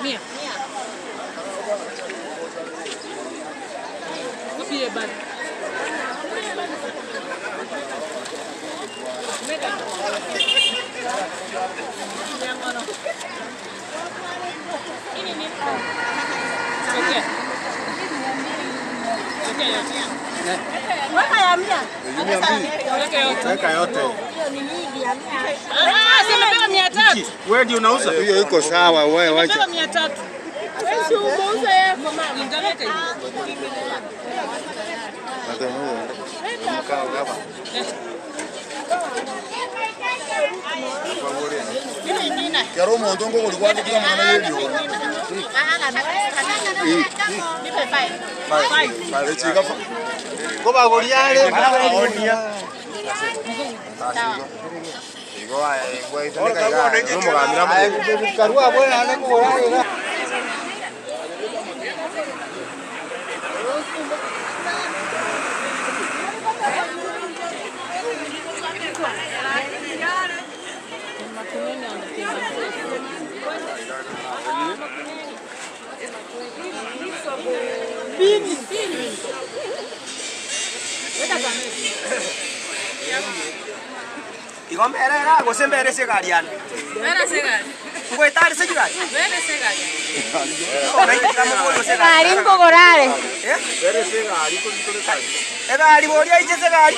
Mia. Kopi bag. Mega. Yang mana? Ini nih. Oke. Oke ya. Weka ya mia. Weka yote. Simebeba 300. Wewe ndio unauza? Hiyo iko sawa, wewe wacha. Simebeba 300. Wewe si umeuza yeye kwa mama. Nitaweka hiyo. Kero muntu ngo ulikuwa ndikira mwana yedio. Nipe 5. Bale chika fa. Ko bagoliale onia. Igo ay, güey, tiene que ir. No mo gamira mo. Karua bwana ana ko wala. Bini. Igomberera gusembere segariana. Vera segari. Ngwe tari segari. Vera segari. Ona ikamo bolo segari. Ari ngogorare. Bere segari ko ndikore kai. Egari boria ije segari.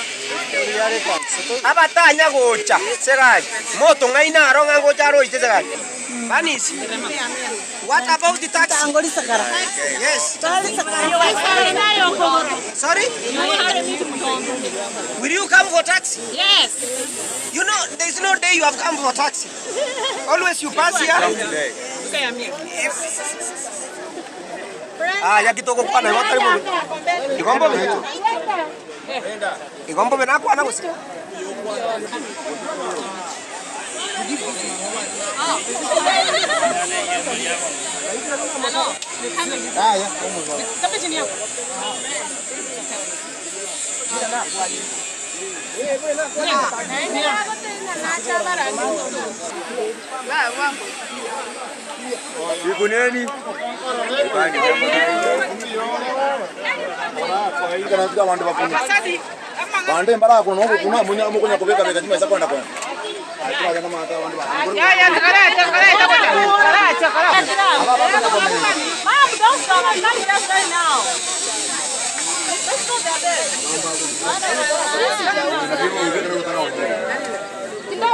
Abatanya gocha segari. Moto ngaina aronga gocha ro ije segari. Banis. What about the taxi? Angoli sakara. Yes. Sorry? Will you come for taxi? Yes. You know, there's no day you have come for taxi. Always you pass here. Ah, ya kitoko kwa na watu hivi. Igombo vitu. Igombo benako ana kusi. Haya, Kama chini yako. Ikuneni. Kana tuka bantu bakuna. Bande mbara kuno kuna munya mukunya kubeka beka jima isa kwenda kwa. Tukaja kama hata bantu bakuna. Ya, Mom, don't stop. I'm not here right now. Let's go there. No,